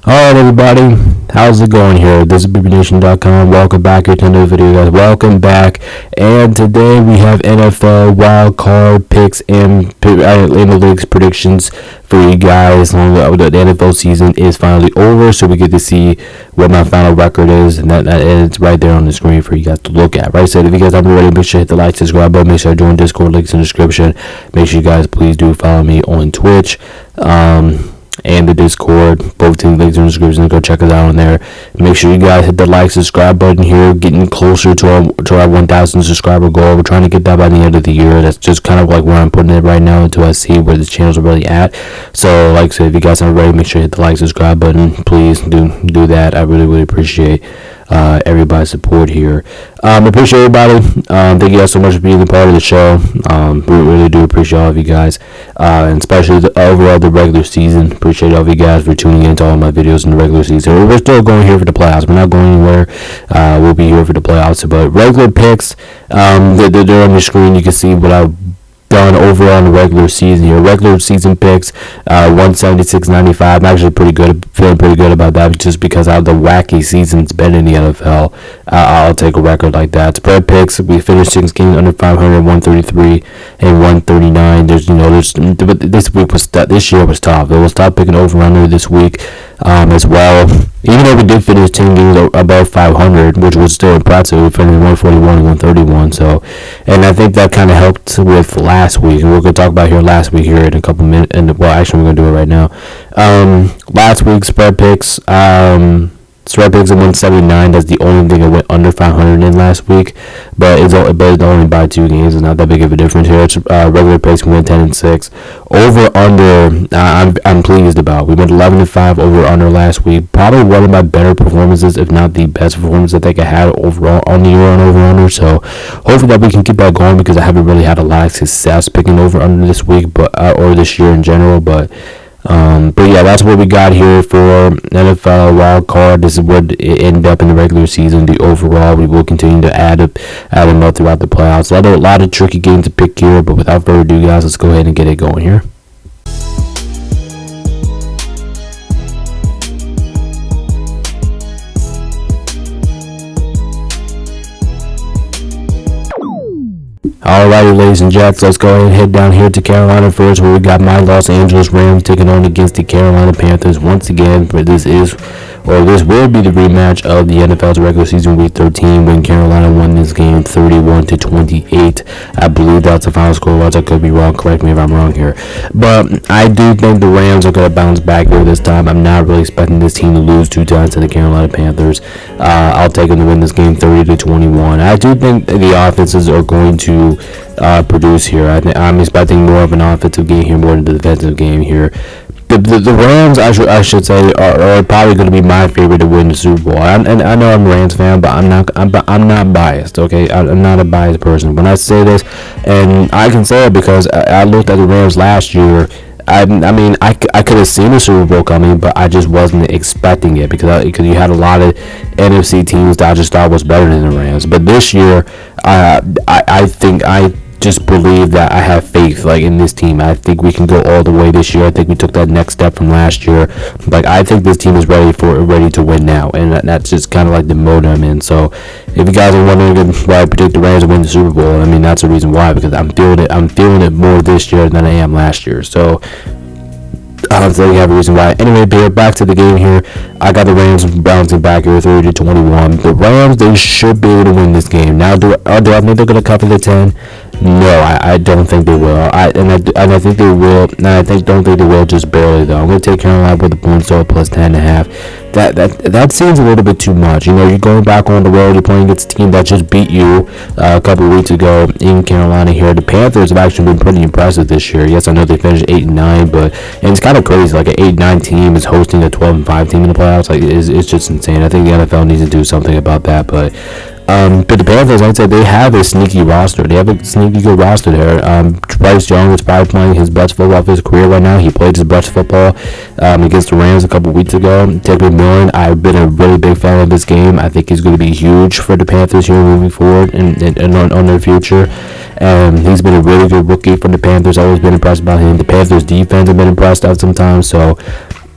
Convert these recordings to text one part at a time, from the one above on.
Alright everybody, how's it going here? This is BBNation.com. Welcome back here to another video, guys. Welcome back. And today we have NFL wildcard picks and analytics predictions for you guys. The NFL season is finally over, so we get to see what my final record is, and it's right there on the screen for you guys to look at. Right, so if you guys haven't already, make sure to hit the like, subscribe button, make sure to join Discord, links in the description. Make sure you guys please do follow me on Twitch. And the Discord, both team links in the description. Go check us out on there. Make sure you guys hit the like, subscribe button here. Getting closer to our 1,000 subscriber goal. We're trying to get that by the end of the year. That's just kind of like where I'm putting it right now until I see where the channels are really at. So, like I said, if you guys aren't ready, make sure to hit the like, subscribe button. Please do that. I really appreciate everybody's support here. Appreciate everybody. Thank you guys so much for being a part of the show. We really do appreciate all of you guys, and especially overall the regular season. Appreciate all of you guys for tuning in to all my videos in the regular season. We're still going here for the playoffs. We're not going anywhere. We'll be here for the playoffs. But regular picks, they're on the screen. You can see what I've done overall in the regular season here. Regular season picks, 176.95. I'm actually feeling pretty good about that, just because how the wacky season's been in the NFL. I'll take a record like that. Spread picks, we finished 6 games under 500, 133 and 139. This year was tough. It was tough picking over under this week as well. Even though we did finish 10 games above 500, which was still impressive, we finished 141 and 131. So, and I think that kind of helped with last week. And we're going to talk about last week in a couple minutes. And well, actually, we're going to do it right now. Last week's spread picks. Spread picks at 179. That's the only thing I went under 500 in last week, but it's only by 2 games. It's not that big of a difference here. It's regular picks, we went 10 and 6. Over under, I'm pleased about. We went 11 and 5 over under last week. Probably one of my better performances, if not the best performance I think I had overall on the year on over under. So hopefully that we can keep that going, because I haven't really had a lot of success picking over under this week, or this year in general, but yeah, that's what we got here for NFL wild card. This is what it ended up in the regular season. The overall, we will continue to add them up throughout the playoffs. A lot of tricky games to pick here, but without further ado, guys, let's go ahead and get it going here. Alrighty, ladies and gents, let's go ahead and head down here to Carolina first, where we got my Los Angeles Rams taking on against the Carolina Panthers once again. This will be the rematch of the NFL's regular season week 13, when Carolina won this game 31-28. I believe that's the final score. I could be wrong. Correct me if I'm wrong here. But I do think the Rams are going to bounce back here this time. I'm not really expecting this team to lose 2 times to the Carolina Panthers. I'll take them to win this game 30-21. I do think the offenses are going to produce here. I'm expecting more of an offensive game here, more than the defensive game here. The Rams, I should say, are probably going to be my favorite to win the Super Bowl. And I know I'm a Rams fan, but I'm not biased. Okay, I'm not a biased person when I say this, and I can say it because I looked at the Rams last year. I mean, I could have seen the Super Bowl coming, but I just wasn't expecting it, because you had a lot of NFC teams that I just thought was better than the Rams. But this year, I think I just believe that I have faith in this team. I think we can go all the way this year. I think we took that next step from last year. I think this team is ready to win now, and that's just kind of like the mode I'm in. So if you guys are wondering why I predict the Rams to win the Super Bowl, I mean, that's the reason why, because I'm feeling it more this year than I am last year. So I don't think you have a reason why. Anyway, back to the game here. I got the Rams bouncing back here 30-21. The Rams, they should be able to win this game. Now, do I think they're going to cover the 10? No, I don't think they will. I think they will. Don't think they will, just barely though. I'm going to take Carolina with the points total plus 10.5. That seems a little bit too much. You know, you're going back on the road. You're playing against a team that just beat you a couple of weeks ago in Carolina here. The Panthers have actually been pretty impressive this year. Yes, I know they finished 8-9, and it's kind of crazy. An 8-9 team is hosting a 12-5 team in the playoffs. It's just insane. I think the NFL needs to do something about that, but the Panthers, I'd say they have a sneaky roster. They have a sneaky good roster there. Bryce Young is probably playing his best football of his career right now. He played his best football against the Rams a couple weeks ago. Ted McMillan, I've been a really big fan of this game. I think he's going to be huge for the Panthers here moving forward and on their future. He's been a really good rookie for the Panthers. I've always been impressed by him. The Panthers defense have been impressed at sometimes. So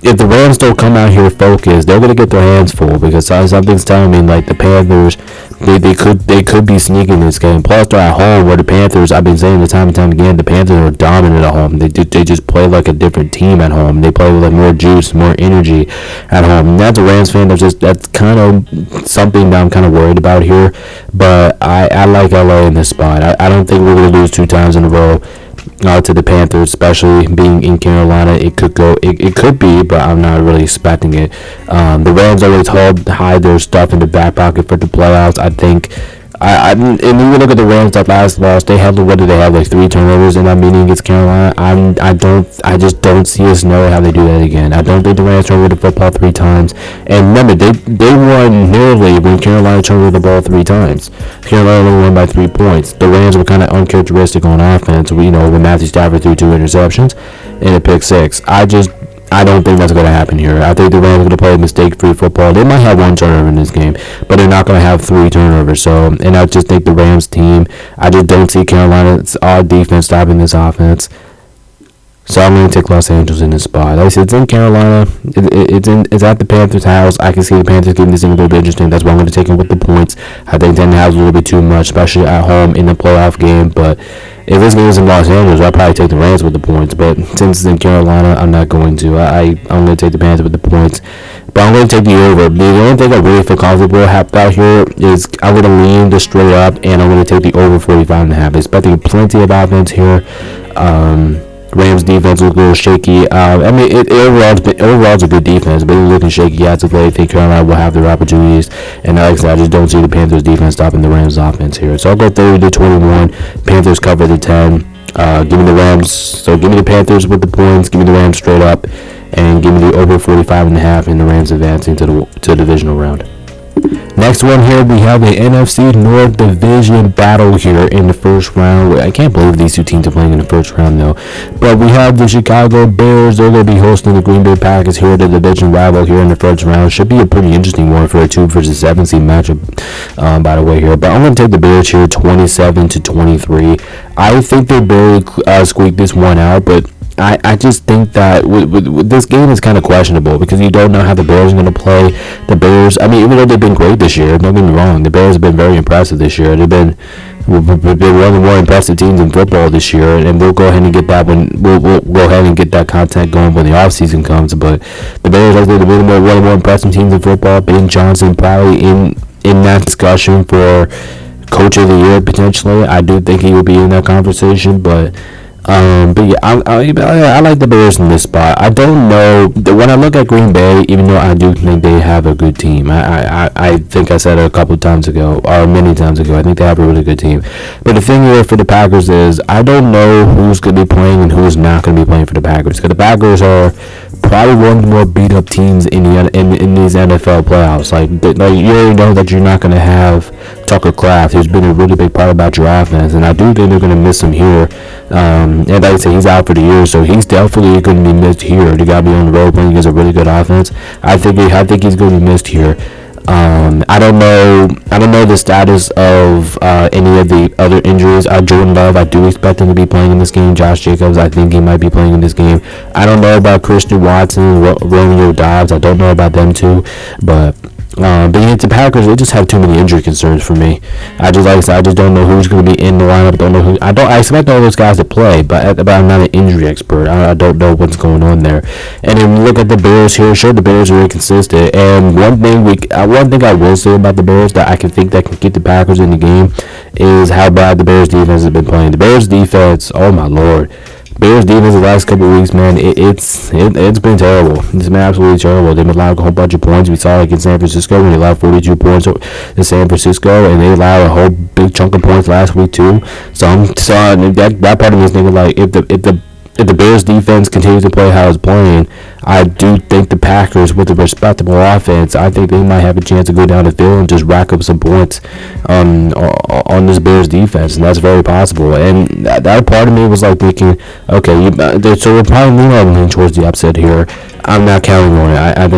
if the Rams don't come out here focused, they're gonna get their hands full because something's telling me like the Panthers, they could be sneaking this game. Plus they're at home where the Panthers, I've been saying it time and time again, the Panthers are dominant at home. They just play like a different team at home. They play with like more juice, more energy at home. And that's a Rams fan. That's kind of something that I'm kind of worried about here. But I like LA in this spot. I don't think we're gonna lose 2 times in a row. To the Panthers, especially being in Carolina, it could go. It could be, but I'm not really expecting it. The Rams always hide their stuff in the back pocket for the playoffs. I think. And when you look at the Rams that last loss, they had what did they have like 3 turnovers in that meeting against Carolina. I just don't see a scenario how they do that again. I don't think the Rams turned over the football 3 times. And remember, they won nearly when Carolina turned over the ball 3 times. Carolina only won by 3 points. The Rams were kind of uncharacteristic on offense. When Matthew Stafford threw 2 interceptions and a pick 6. I don't think that's going to happen here. I think the Rams are going to play mistake-free football. They might have 1 turnover in this game, but they're not going to have 3 turnovers. And I just think the Rams team, I just don't see Carolina's odd defense stopping this offense. So I'm going to take Los Angeles in this spot. Like I said, it's in Carolina. It's at the Panthers' house. I can see the Panthers getting this thing a little bit interesting. That's why I'm going to take them with the points. I think 10.5 is a little bit too much, especially at home in the playoff game. But if this game is in Los Angeles, I'll probably take the Rams with the points. But since it's in Carolina, I'm not going to. I'm going to take the Panthers with the points. But I'm going to take the over. The only thing I really feel comfortable about here is I'm going to lean the straight up, and I'm going to take the over 45.5. Expecting plenty of offense here. Rams defense looks a little shaky. Overall's a good defense, but it's looking shaky as of late. I think Carolina will have their opportunities, and like I said, I just don't see the Panthers defense stopping the Rams offense here. So I'll go 30-21. Panthers cover the 10. Give me the Rams. So give me the Panthers with the points. Give me the Rams straight up, and give me the over 45.5, and the Rams advancing to the divisional round. Next one here, we have the NFC North Division battle here in the first round. I can't believe these 2 teams are playing in the first round, though. But we have the Chicago Bears. They're going to be hosting the Green Bay Packers here, the division rival here in the first round. Should be a pretty interesting one for a 2 versus 7 seed matchup, by the way, here. But I'm going to take the Bears here, 27-23. I think they barely squeaked this one out, but I just think that with this game is kind of questionable because you don't know how the Bears are going to play. The Bears, I mean, even though they've been great this year, don't get me wrong, the Bears have been very impressive this year. They've been one of the more impressive teams in football this year, and we'll go ahead and get that we'll go ahead and get that content going when the offseason comes. But the Bears are one of the more impressive teams in football. Ben Johnson probably in that discussion for Coach of the Year potentially. I do think he will be in that conversation, but yeah, I like the Bears in this spot. I don't know when I look at Green Bay, even though I do think they have a good team. I think I said it a couple of times ago, or many times ago. I think they have a really good team. But the thing here for the Packers is I don't know who's going to be playing and who's not going to be playing for the Packers. Because the Packers are probably one of the more beat up teams in these NFL playoffs. Like you already know that you're not going to have Tucker Kraft, who's been a really big part about your offense, and I do think they're going to miss him here. And like I say, he's out for the year, so he's definitely going to be missed here. They got to be on the road playing against a really good offense. I think he's going to be missed here. I don't know the status of any of the other injuries. Jordan Love, I do expect him to be playing in this game. Josh Jacobs, I think he might be playing in this game. I don't know about Christian Watson, Romeo Dobbs. I don't know about them too, but yeah, the Packers, they just have too many injury concerns for me. I just don't know who's going to be in the lineup. I expect all those guys to play, but I'm not an injury expert. I don't know what's going on there. And then look at the Bears here. Sure, the Bears are very consistent. And one thing I will say about the Bears that I can think that can get the Packers in the game is how bad the Bears defense has been playing. The Bears defense, oh my lord. Bears defense the last couple of weeks, man, it's been terrible. It's been absolutely terrible. They've allowed a whole bunch of points. We saw like in San Francisco when they allowed 42 points in San Francisco, and they allowed a whole big chunk of points last week too. So that part of me is thinking like if the Bears defense continues to play how it's playing, I do think the Packers, with a respectable offense, I think they might have a chance to go down the field and just rack up some points on this Bears defense, and that's very possible. And that part of me was like thinking, okay, so we're probably leaning towards the upset here. I'm not counting on it. I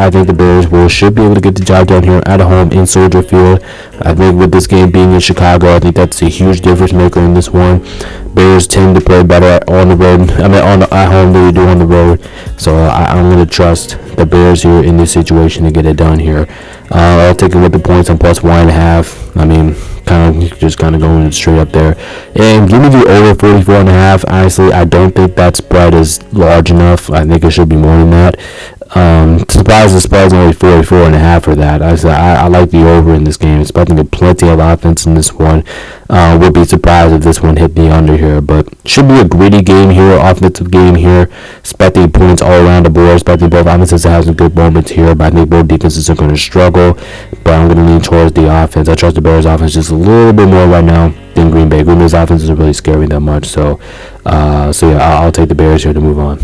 think the Bears should be able to get the job done here at home in Soldier Field. I think with this game being in Chicago, I think that's a huge difference maker in this one. Bears tend to play better on the road. At home than they do on the road. So I'm going to trust the Bears here in this situation to get it done here. I'll take it with the points on plus 1.5. I mean, kind of going straight up there. And give me the over 44.5. Honestly, I don't think that spread is large enough. I think it should be more than that. Surprised the spread's only 44.5 for that. I like the over in this game. Expecting plenty of offense in this one. Would be surprised if this one hit the under here, but should be a gritty game here, offensive game here. Expecting points all around the board. Expecting both offenses to have some good moments here, but I think both defenses are going to struggle. But I'm going to lean towards the offense. I trust the Bears' offense just a little bit more right now than Green Bay. Green Bay's offense doesn't really scare me that much, so yeah, I'll take the Bears here to move on.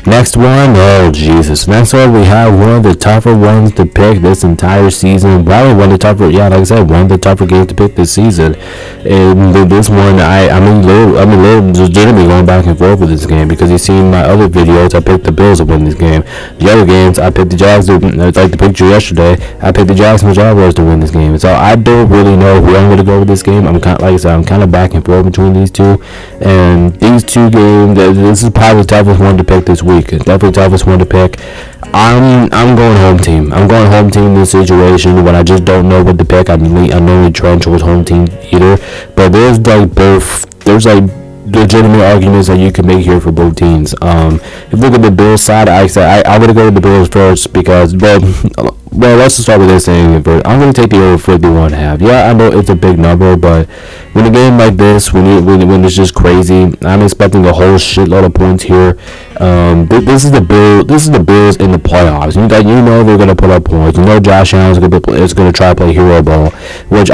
Next one, oh Jesus. Next one, we have one of the tougher ones to pick this entire season. Probably one of the tougher, like I said, one of the tougher games to pick this season. And this one, I'm a little legitimately going back and forth with this game because you've seen my other videos. I picked the Bills to win this game. The other games, I picked the Jags. Like the picture yesterday, I picked the Jacksonville Jaguars to win this game. So I don't really know who I'm going to go with this game. I'm kind of back and forth between these two. And these two games, this is probably the toughest one to pick this week. Definitely toughest one to pick. I'm going home team. I'm going home team in this situation when I just don't know what to pick. I'm normally trend towards home team either. But there's legitimate arguments that you can make here for both teams. If you look at the Bills side, I'm going to go with the Bills first because, well, let's just start with this thing first. I'm going to take the over 51.5. Yeah, I know it's a big number, but when a game like this, when it's just crazy, I'm expecting a whole shitload of points here. This is the Bills in the playoffs. You know they're going to put up points. You know Josh Allen is going to try to play hero ball, which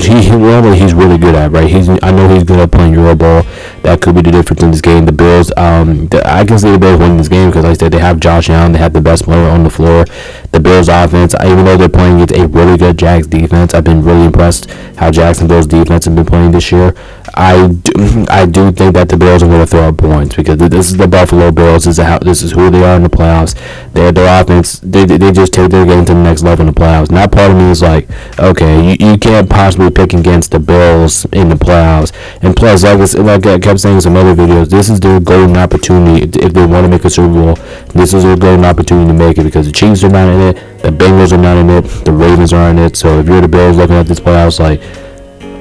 he's really good at, right? I know he's good at playing hero ball. That could be the difference in this game. The Bills, I can see the Bills winning this game because, like I said, they have Josh Allen. They have the best player on the floor. The Bills offense, even though they're playing against a really good Jags defense, I've been really impressed how Jacksonville's defense has been playing this year. I do think that the Bills are going to throw up points because this is the Buffalo Bills. This is who they are in the playoffs. Their offense, they just take their game to the next level in the playoffs. And that part of me is like, okay, you can't possibly pick against the Bills in the playoffs. And plus, like I kept saying in some other videos, this is their golden opportunity if they want to make a Super Bowl. This is their golden opportunity to make it because the Chiefs are not in it, the Bengals are not in it, the Ravens are in it. So if you're the Bills looking at this playoffs, like,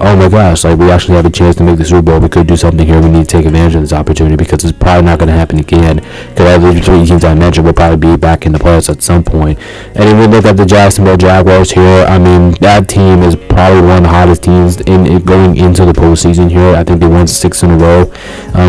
oh my gosh, like we actually have a chance to make the Super Bowl. We could do something here. We need to take advantage of this opportunity because it's probably not going to happen again. Because all the three teams I mentioned will probably be back in the playoffs at some point. And then we look at the Jacksonville Jaguars here. I mean, that team is probably one of the hottest teams going into the postseason here. I think they won 6 in a row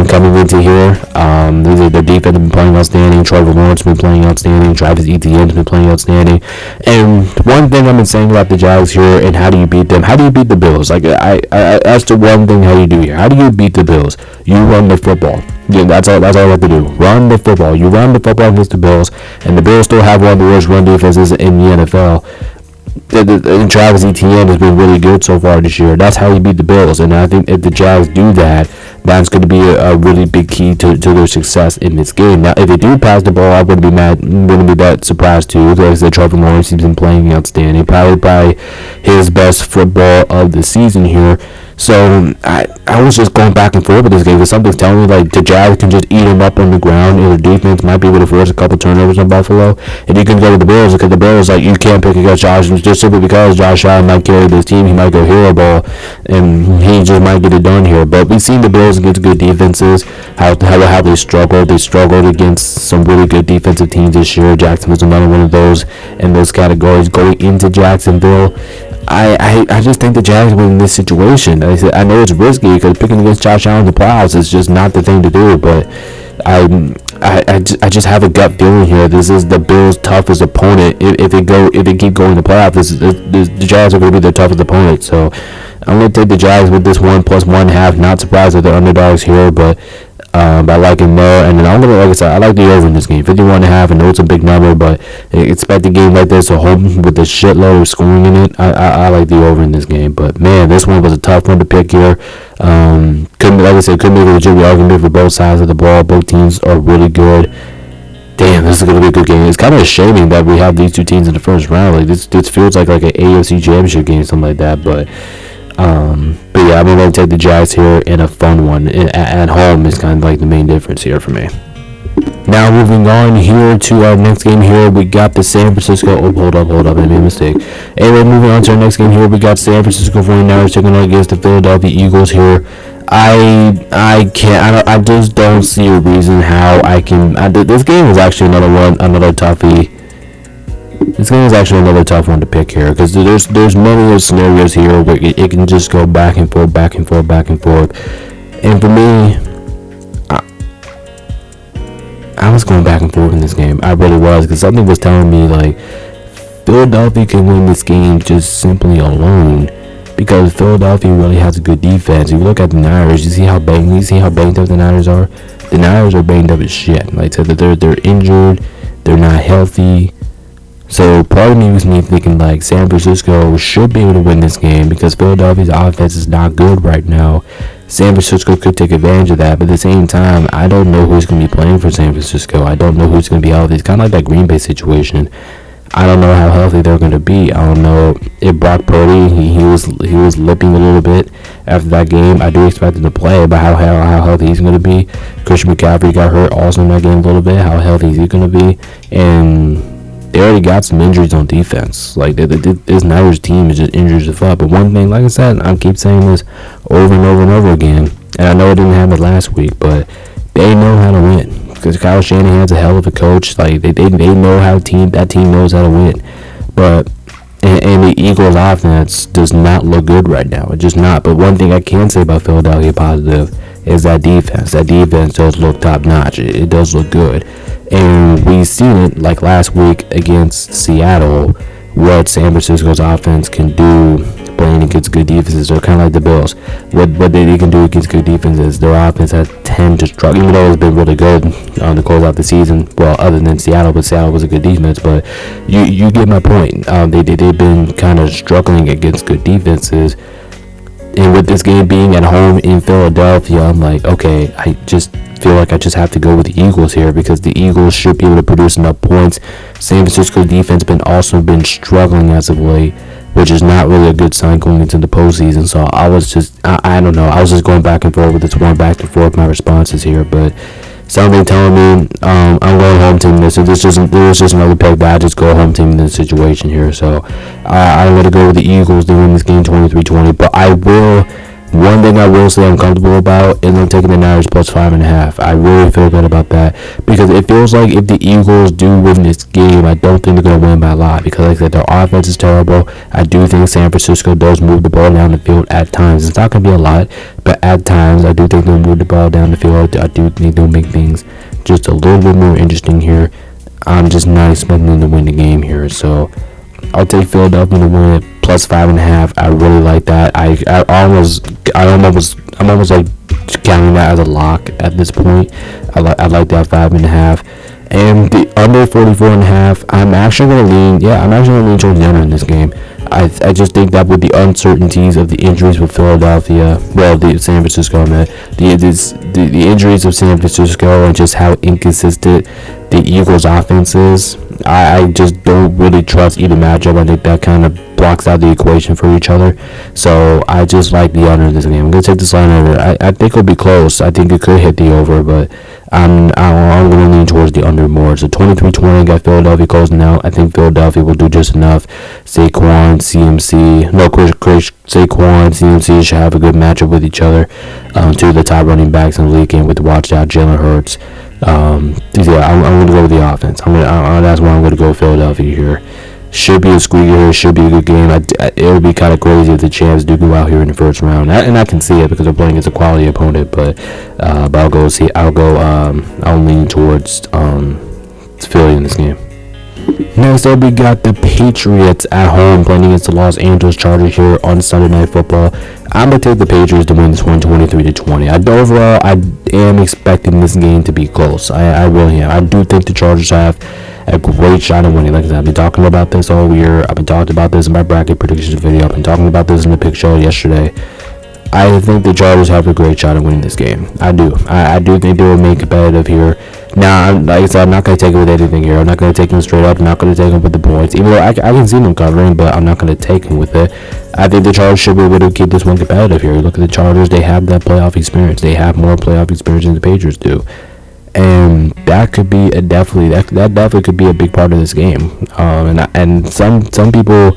coming into here. Their defense has been playing outstanding. Trevor Lawrence has been playing outstanding. Travis Etienne has been playing outstanding. And one thing I've been saying about the Jags here and how do you beat them? How do you beat the Bills? Like, that's the one thing how you do here. How do you beat the Bills? You run the football. Yeah, that's all you have to do. Run the football. You run the football against the Bills, and the Bills still have one of the worst run defenses in the NFL. And Travis Etienne has been really good so far this year. That's how you beat the Bills. And I think if the Jags do that, that's going to be a really big key to their success in this game. Now, if they do pass the ball, I wouldn't be that surprised too. Like I said, Trevor Lawrence, he's been playing outstanding. Probably his best football of the season here. So I was just going back and forth with this game because something's telling me like the Jags can just eat him up on the ground, and the defense might be able to force a couple turnovers on Buffalo. And you can go with the Bills because the Bills, like, you can't pick against Josh just simply because Josh Allen might carry this team. He might go hero ball, and he just might get it done here. But we've seen the Bills against good defenses, how they struggled. They struggled against some really good defensive teams this year. Jacksonville's another one of those in those categories going into Jacksonville. I just think the Jags win in this situation. I know it's risky because picking against Josh Allen in the playoffs is just not the thing to do, but I just have a gut feeling here. This is the Bills' toughest opponent. If they keep going to the playoffs, the Jags are going to be their toughest opponent. So I'm going to take the Jags with this 1 plus 1.5. Not surprised that they're underdogs here, but I like him there. And then I'm gonna, like I said, I like the over in this game, 51.5. I know it's a big number, but expect a game like this, a home with a shitload of scoring in it. I like the over in this game. But man, this one was a tough one to pick here. Couldn't make a legitimate argument for both sides of the ball. Both teams are really good. damn, this is gonna be a good game. It's kind of shaming that we have these two teams in the first round. Like this feels like an AFC Championship game, something like that. But yeah, I'm gonna take the Jags here in a fun one. At home is kind of like the main difference here for me. Now moving on here to our next game here, we got the San Francisco. Oh, hold up, I made a mistake. Anyway, moving on to our next game here, we got San Francisco 49ers taking on against the Philadelphia Eagles here. I just don't see a reason how I can. This game is actually another toughie. This game is actually another tough one to pick here because there's many scenarios here where it can just go back and forth. And for me, I was going back and forth in this game. I really was, because something was telling me like Philadelphia can win this game just simply alone, because Philadelphia really has a good defense. If you look at the Niners, you see how banged up the Niners are. The Niners are banged up as shit. Like I said, they're injured, they're not healthy. So part of me was thinking like San Francisco should be able to win this game because Philadelphia's offense is not good right now. San Francisco could take advantage of that, but at the same time, I don't know who's going to be playing for San Francisco. I don't know who's going to be healthy. It's kind of like that Green Bay situation. I don't know how healthy they're going to be. I don't know if Brock Purdy, he was limping a little bit after that game. I do expect him to play, but how healthy he's going to be. Christian McCaffrey got hurt also in that game a little bit. How healthy is he going to be? And they already got some injuries on defense. Like, this Niners team is just injured as fuck. But one thing, like I said, I keep saying this over and over and over again, and I know it didn't happen last week, but they know how to win. Because Kyle Shanahan's a hell of a coach. Like, they know how that team knows how to win. But, and the Eagles offense does not look good right now. It's just not. But one thing I can say about Philadelphia positive is that defense. That defense does look top notch. It does look good. And we've seen it like last week against Seattle, what San Francisco's offense can do playing against good defenses. They're kind of like the Bills. What they can do against good defenses, their offense has tend to struggle, even though it's been really good to close out the season. Well, other than Seattle, but Seattle was a good defense. But you get my point. They've been kind of struggling against good defenses. And with this game being at home in Philadelphia, I'm like, okay, I just feel like I just have to go with the Eagles here because the Eagles should be able to produce enough points. San Francisco defense also been struggling as of late, which is not really a good sign going into the postseason. So I was just, I don't know, I was just going back and forth with this one, back and forth my responses here, but something telling me I'm going home team this. So this was just another pick that I just go home team in this situation here. So I'm going to go with the Eagles to win this game 23-20. But one thing I will say I'm comfortable about is I'm taking the Niners plus 5.5. I really feel good about that because it feels like if the Eagles do win this game, I don't think they're going to win by a lot because like I said, their offense is terrible. I do think San Francisco does move the ball down the field at times. It's not going to be a lot, but at times I do think they'll move the ball down the field. I do think they'll make things just a little bit more interesting here. I'm just not expecting them to win the game here, so I'll take Philadelphia to win it plus 5.5. I really like that. I'm almost like counting that as a lock at this point. I like that 5.5. And the under 44.5, I'm actually gonna lean towards the under in this game. I just think that with the uncertainties of the injuries with Philadelphia, the San Francisco, the injuries of San Francisco and just how inconsistent the Eagles' offense is, I just don't really trust either matchup. I think that kind of blocks out the equation for each other. So I just like the under in this game. I'm gonna take this line over. I think it'll be close. I think it could hit the over, but I'm going to lean towards the under more. So 23-20, got Philadelphia closing out. I think Philadelphia will do just enough. Saquon, CMC should have a good matchup with each other. Two of the top running backs in the league game with the watched out Jalen Hurts. I'm going to go with the offense. That's why I'm going to go Philadelphia here. Should be a squeaker here. Should be a good game. It would be kind of crazy if the champs do go out here in the first round, and I can see it because they're playing against a quality opponent. But I'll lean towards Philly in this game. Next up, we got the Patriots at home playing against the Los Angeles Chargers here on Sunday Night Football. I'm going to take the Patriots to win this one 23-20. Overall, I am expecting this game to be close. I really am. I do think the Chargers have a great shot at winning. Like I said, I've been talking about this all year. I've been talking about this in my bracket predictions video. I've been talking about this in the pick show yesterday. I think the Chargers have a great shot at winning this game. I do. I do think they will make competitive here. Now, like I said, I'm not going to take it with anything here. I'm not going to take him straight up. I'm not going to take him with the points. Even though I can see them covering, but I'm not going to take him with it. I think the Chargers should be able to keep this one competitive here. Look at the Chargers. They have that playoff experience. They have more playoff experience than the Patriots do. And that could be that definitely could be a big part of this game. And some people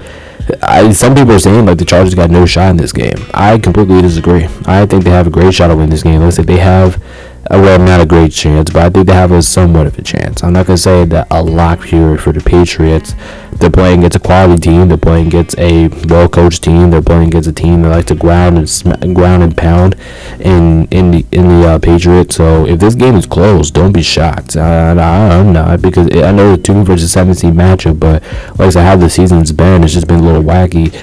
are saying like the Chargers got no shot in this game. I completely disagree. I think they have a great shot to win this game. Let's say they have, well, not a great chance, but I think they have a somewhat of a chance. I'm not going to say that a lock here for the Patriots. They're playing against a quality team. They're playing against a well-coached team. They're playing against a team that likes to ground and pound in the Patriots. So if this game is close, don't be shocked. I'm not, because I know the 2 versus 17 matchup, but like I said, how the season's been, it's just been a little wacky.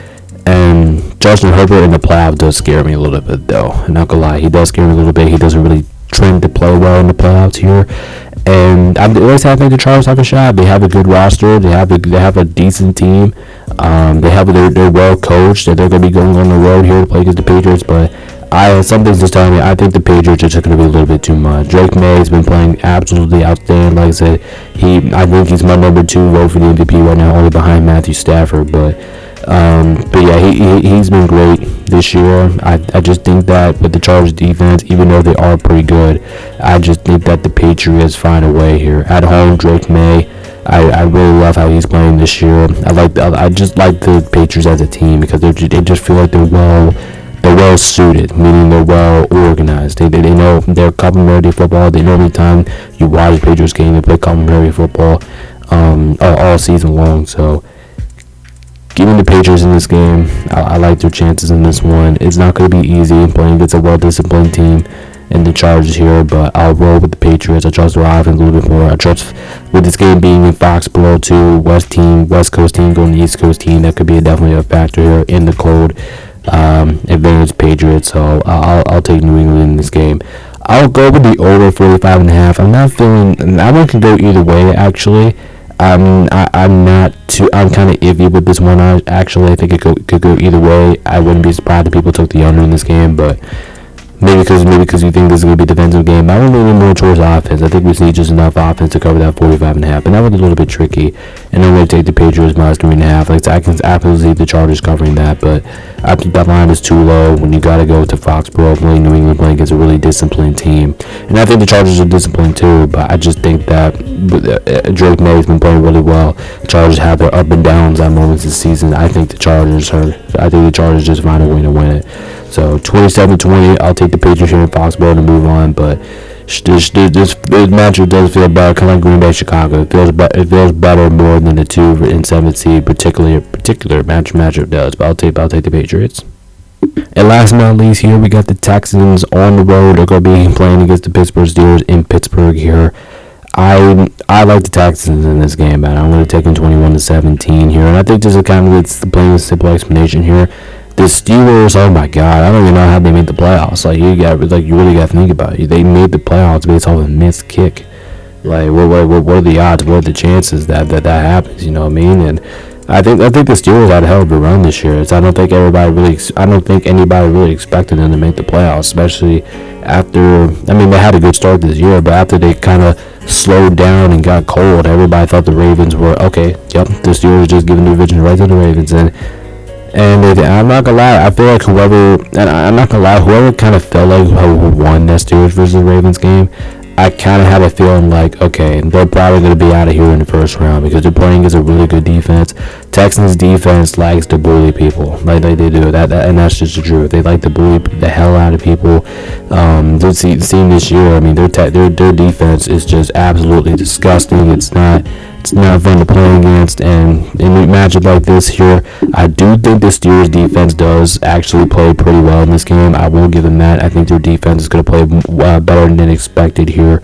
And Justin Herbert in the playoffs does scare me a little bit, though. I'm not gonna lie, he does scare me a little bit. He doesn't really trend to play well in the playoffs here, and I think the Chargers have a shot. They have a good roster. They have a decent team. They're well coached. They're going to be going on the road here to play against the Patriots, but something's just telling me I think the Patriots are just going to be a little bit too much. Drake May has been playing absolutely outstanding. Like I said, I think he's my number 2 vote for the MVP right now, only behind Matthew Stafford, but yeah, he's been great this year. I just think that with the Chargers defense, even though they are pretty good, I just think that the Patriots find a way here. At home, Drake May, I really love how he's playing this year. I just like the Patriots as a team because they just feel like they're well suited, meaning they're well organized. They know they're complementary football. They know every time you watch a Patriots game, they play complementary football all season long. So giving the Patriots in this game, I like their chances in this one. It's not going to be easy playing against a well-disciplined team in the Chargers here, but I'll roll with the Patriots. I trust their offense a little bit more. I trust with this game being in Foxborough too, West Coast team going to East Coast team, that could be definitely a factor here in the cold advantage Patriots. So I'll take New England in this game. I'll go with the over 45.5. I'm not feeling. That one can go either way actually. I'm kind of iffy with this one. I think it could go either way. I wouldn't be surprised if people took the under in this game, but maybe because you think this is going to be a defensive game. I would lean more towards offense. I think we need just enough offense to cover that 45.5, and that was a little bit tricky. And I'm going to take the Patriots minus 3.5. Like I can absolutely see the Chargers covering that, but I think that line is too low when you got to go to Foxborough, playing New England, playing against a really disciplined team. And I think the Chargers are disciplined too, but I just think that Drake May has been playing really well. The Chargers have their up and downs at moments this season. I think the Chargers just find a way to win it. So 27-20, I'll take the Patriots here in Foxborough to move on, but this matchup does feel better, kind of like Green Bay, Chicago. It feels better more than the 2 and 7 seed, particular matchup does. But I'll take the Patriots. And last but not least, here we got the Texans on the road. They're going to be playing against the Pittsburgh Steelers in Pittsburgh here. I like the Texans in this game, but I'm going to take them 21-17 here, and I think this is kind of the plain and simple explanation here. The Steelers, oh my God, I don't even know how they made the playoffs. You really got to think about it. They made the playoffs based off a missed kick. Like, what are the odds? What are the chances that happens? You know what I mean? And I think the Steelers had a hell of a run this year. I don't think anybody really expected them to make the playoffs, especially after. I mean, they had a good start this year, but after they kind of slowed down and got cold, everybody thought the Ravens were okay. Yep, the Steelers just giving the division right to the Ravens, and I'm not gonna lie, I feel like whoever kind of felt like who won that Steelers versus Ravens game, I kind of had a feeling like, okay, they're probably going to be out of here in the first round because they're playing against a really good defense. Texans defense likes to bully people, like they do that, and that's just the truth. They like to bully the hell out of people. The team this year, I mean, their defense is just absolutely disgusting. It's not fun to play against, and in a matchup like this here, I do think the Steelers defense does actually play pretty well in this game. I will give them that. I think their defense is going to play better than expected here.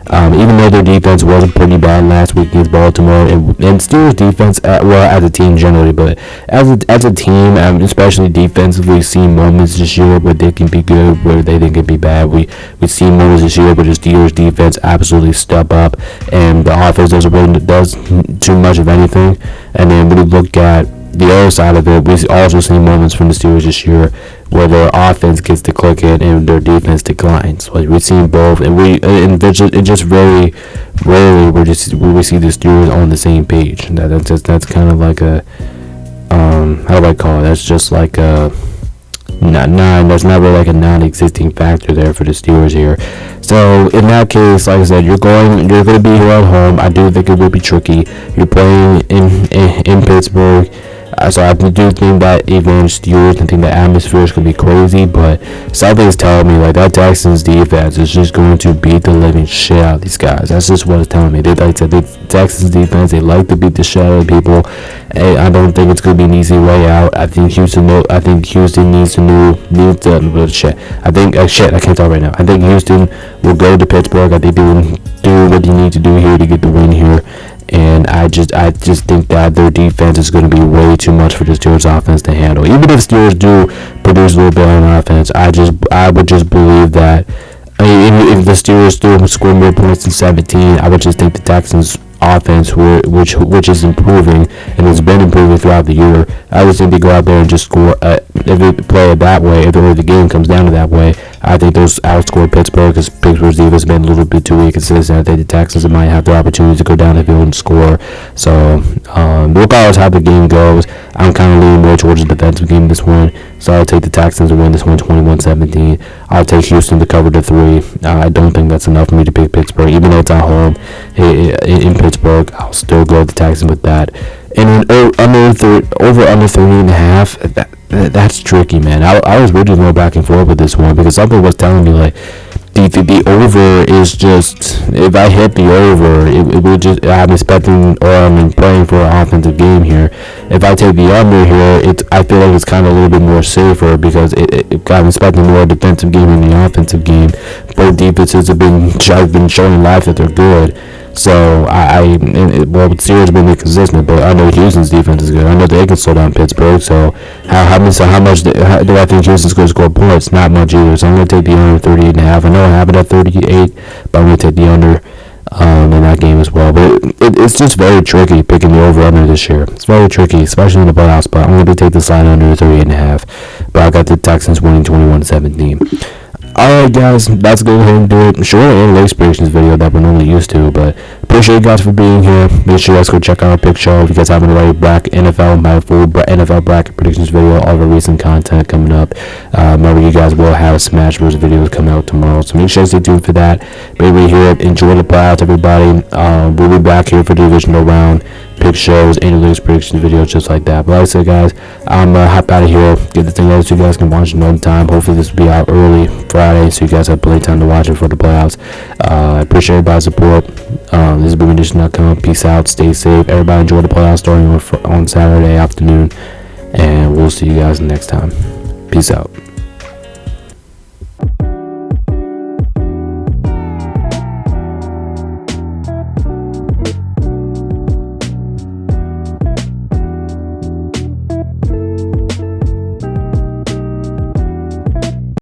Even though their defense was pretty bad last week against Baltimore, and Steelers defense, as a team generally, but as a team, especially defensively, we've seen moments this year where they can be good, where they can be bad. We've seen moments this year where the Steelers defense absolutely step up, and the offense does too much of anything. And then when you look at the other side of it, we also see moments from the Steelers this year where their offense gets to clicking and their defense declines. Like we've seen both, and it just very rarely we see the Steelers on the same page. That's kind of like a how do I call it? That's just like a that's not really like a non-existing factor there for the Steelers here. So in that case, like I said, you're going to be here at home. I do think it will be tricky. You're playing in Pittsburgh. So I do think that advantage Steelers. I think the atmosphere is going to be crazy, but something's telling me like that Texans defense is just going to beat the living shit out of these guys. That's just what it's telling me. The Texans defense, they like to beat the shit out of people. I don't think it's going to be an easy way out. I think Houston needs to shit. I can't talk right now. I think Houston will go to Pittsburgh. I think they will do what they need to do here to get the win here. And I just think that their defense is going to be way too much for the Steelers offense to handle. Even if Steelers do produce a little bit on offense, I would just believe that if the Steelers do score more points than 17, I would just think the Texans offense, which is improving and has been improving throughout the year, I would think they go out there and just score. If they play it that way, if the game comes down to that way, I think those outscore Pittsburgh, because Pittsburgh's defense has been a little bit too inconsistent. I think the Texans might have the opportunity to go down the field and score. So regardless how the game goes, I'm kind of leaning more towards the defensive game this one. So I'll take the Texans to win this one 21-17. I'll take Houston to cover the 3. I don't think that's enough for me to pick Pittsburgh. Even though it's at home in Pittsburgh, I'll still go with the Texans with that. And under 30.5, that's tricky, man. I was really going back and forth with this one because something was telling me like the over is just, if I hit the over, it would just, I'm expecting, or I'm praying for an offensive game here. If I take the under here, I feel like it's kind of a little bit more safer because I'm expecting more defensive game than the offensive game. Both defenses have been showing life that they're good. So the Steelers have been inconsistent, but I know Houston's defense is good. I know they can slow down Pittsburgh. So how much do I think Houston's going to score points? Not much either. So I'm going to take the under 38.5. I know I have it at 38, but I'm going to take the under in that game as well. But it's just very tricky picking the over-under this year. It's very tricky, especially in the playoffs. But I'm going to take the slide under 38.5. But I got the Texans winning 21-17. Alright guys, let's go ahead and do it. Sure, analytics predictions video that we're normally used to, but appreciate you guys for being here. Make sure you guys go check out our pick show if you guys haven't already. My full NFL bracket predictions video, all the recent content coming up. Remember, you guys will have Smash Bros. Videos coming out tomorrow, so make sure you stay tuned for that. Maybe here, enjoy the playoffs, everybody. We'll be back here for the divisional round, pick shows, analytics predictions videos, just like that. But like I said, guys, I'm hop out of here, get the thing out so you guys can watch it on time. Hopefully this will be out early Friday, so you guys have plenty of time to watch it for the playoffs. I appreciate everybody's support. This is BoomEdition.com. Peace out, stay safe. Everybody enjoy the playoffs starting on Saturday afternoon, and we'll see you guys next time. Peace out.